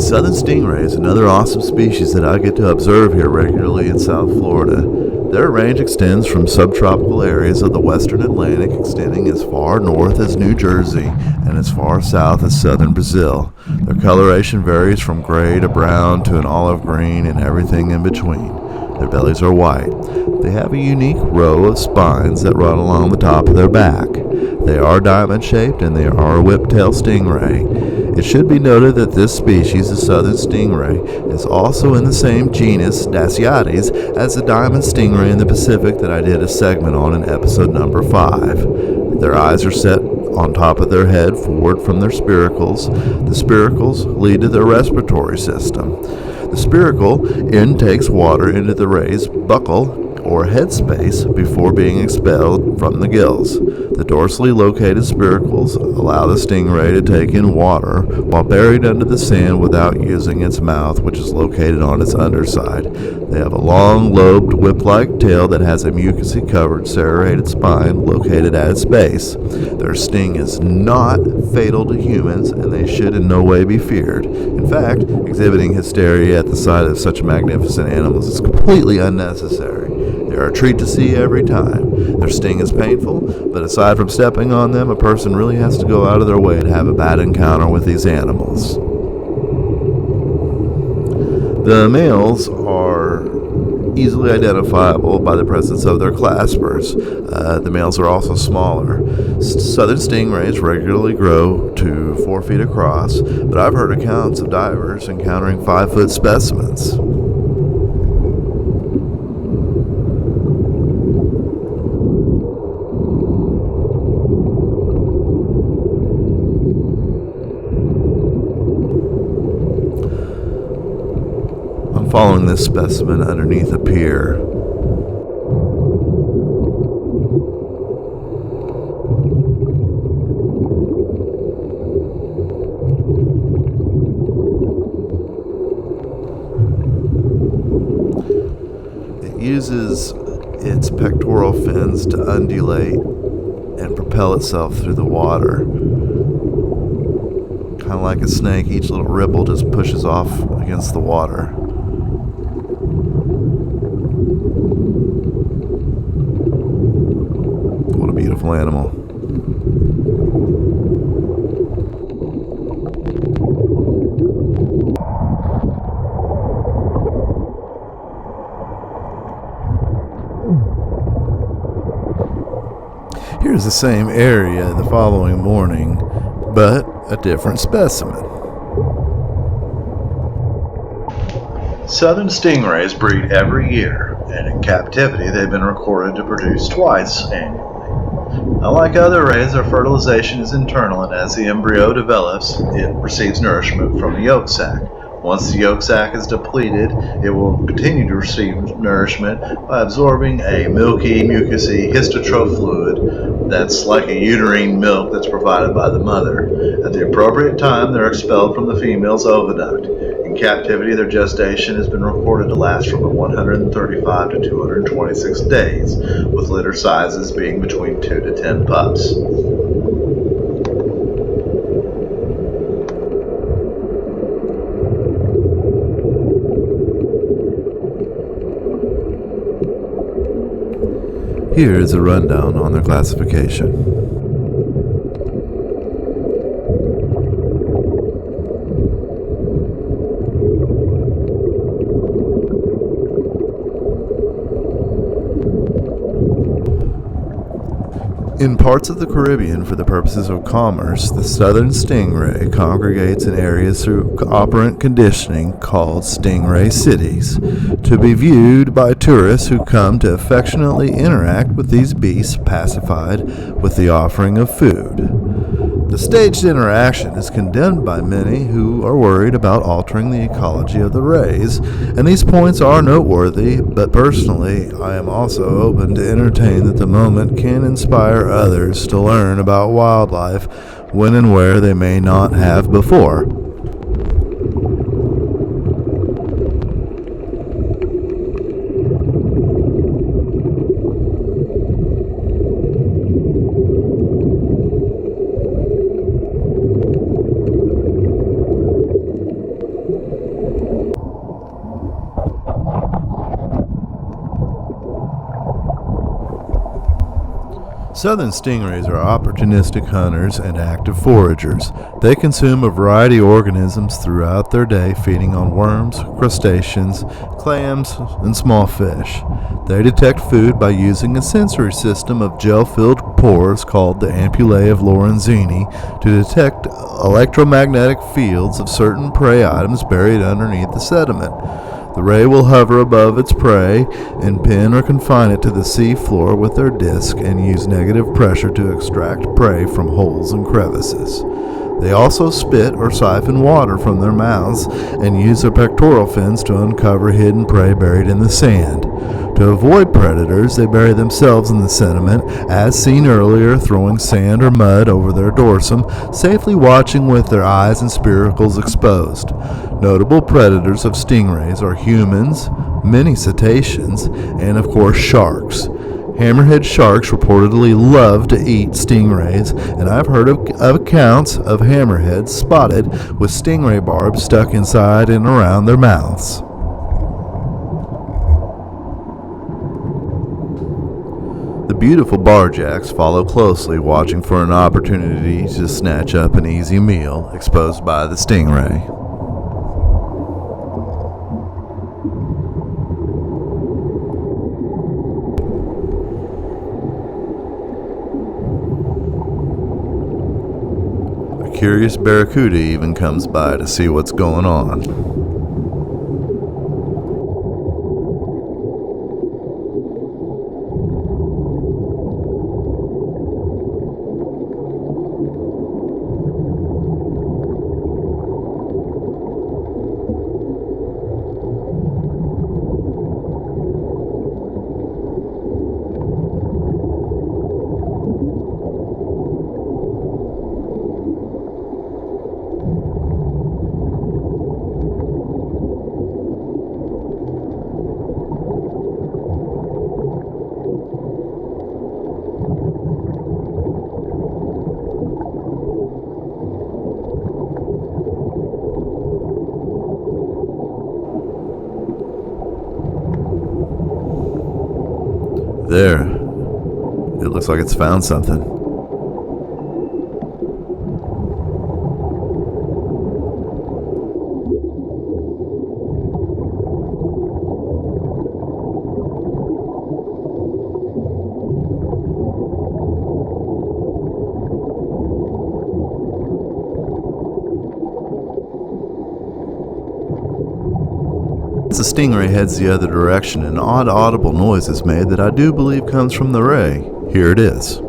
Southern stingray is another awesome species that I get to observe here regularly in South Florida. Their range extends from subtropical areas of the western Atlantic, extending as far north as New Jersey and as far south as southern Brazil. Their coloration varies from gray to brown to an olive green and everything in between. Their bellies are white. They have a unique row of spines that run along the top of their back. They are diamond-shaped and they are a whiptail stingray. It should be noted that this species, the southern stingray, is also in the same genus Dasyades as the diamond stingray in the Pacific that I did a segment on in episode number 5. Their eyes are set on top of their head forward from their spiracles. The spiracles lead to their respiratory system. The spiracle intakes water into the ray's buccal or head space before being expelled from the gills. The dorsally located spiracles allow the stingray to take in water while buried under the sand without using its mouth, which is located on its underside. They have a long, lobed, whip-like tail that has a mucousy-covered serrated spine located at its base. Their sting is not fatal to humans, and they should in no way be feared. In fact, exhibiting hysteria at the sight of such magnificent animals is completely unnecessary. They are a treat to see every time. Their sting is painful, but aside from stepping on them, a person really has to go out of their way to have a bad encounter with these animals. The males are easily identifiable by the presence of their claspers. The males are also smaller. Southern stingrays regularly grow to 4 feet across, but I've heard accounts of divers encountering 5-foot specimens. Following this specimen underneath a pier. It uses its pectoral fins to undulate and propel itself through the water. Kind of like a snake, each little ripple just pushes off against the water. Beautiful animal. Here's the same area the following morning, but a different specimen. Southern stingrays breed every year, and in captivity they've been recorded to produce twice annually. Unlike other rays, their fertilization is internal, and as the embryo develops, it receives nourishment from the yolk sac. Once the yolk sac is depleted, it will continue to receive nourishment by absorbing a milky, mucousy histotroph fluid that's like a uterine milk that's provided by the mother. At the appropriate time, they're expelled from the female's oviduct. In captivity, their gestation has been recorded to last from 135 to 226 days, with litter sizes being between 2 to 10 pups. Here is a rundown on their classification. In parts of the Caribbean, for the purposes of commerce, the southern stingray congregates in areas through operant conditioning called stingray cities, to be viewed by tourists who come to affectionately interact with these beasts pacified with the offering of food. The staged interaction is condemned by many who are worried about altering the ecology of the rays, and these points are noteworthy, but personally, I am also open to entertain that the moment can inspire others to learn about wildlife when and where they may not have before. Southern stingrays are opportunistic hunters and active foragers. They consume a variety of organisms throughout their day, feeding on worms, crustaceans, clams, and small fish. They detect food by using a sensory system of gel-filled pores called the ampullae of Lorenzini to detect electromagnetic fields of certain prey items buried underneath the sediment. The ray will hover above its prey and pin or confine it to the sea floor with their disc and use negative pressure to extract prey from holes and crevices. They also spit or siphon water from their mouths and use their pectoral fins to uncover hidden prey buried in the sand. To avoid predators, they bury themselves in the sediment, as seen earlier, throwing sand or mud over their dorsum, safely watching with their eyes and spiracles exposed. Notable predators of stingrays are humans, many cetaceans, and of course sharks. Hammerhead sharks reportedly love to eat stingrays, and I've heard of accounts of hammerheads spotted with stingray barbs stuck inside and around their mouths. The beautiful barjacks follow closely, watching for an opportunity to snatch up an easy meal exposed by the stingray. A curious barracuda even comes by to see what's going on. There. It looks like it's found something. As the stingray heads the other direction, an odd audible noise is made that I do believe comes from the ray. Here it is.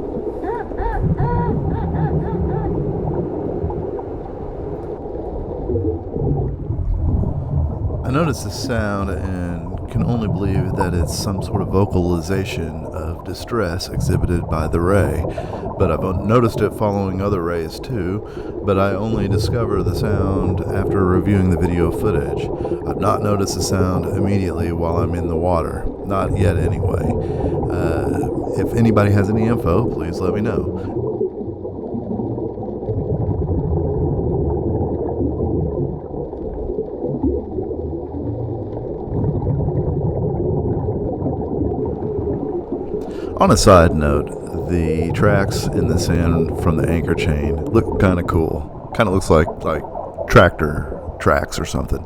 I noticed this sound and can only believe that it's some sort of vocalization of distress exhibited by the ray, but I've noticed it following other rays too, but I only discover the sound after reviewing the video footage. I've not noticed the sound immediately while I'm in the water, not yet anyway. If anybody has any info, please let me know. On a side note, the tracks in the sand from the anchor chain look kind of cool. Kind of looks like tractor tracks or something.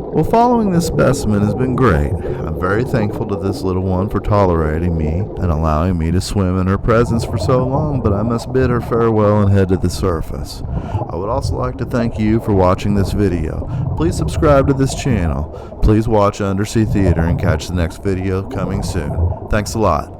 Well, following this specimen has been great. I'm very thankful to this little one for tolerating me and allowing me to swim in her presence for so long, but I must bid her farewell and head to the surface. I would also like to thank you for watching this video. Please subscribe to this channel. Please watch Undersea Theater and catch the next video coming soon. Thanks a lot.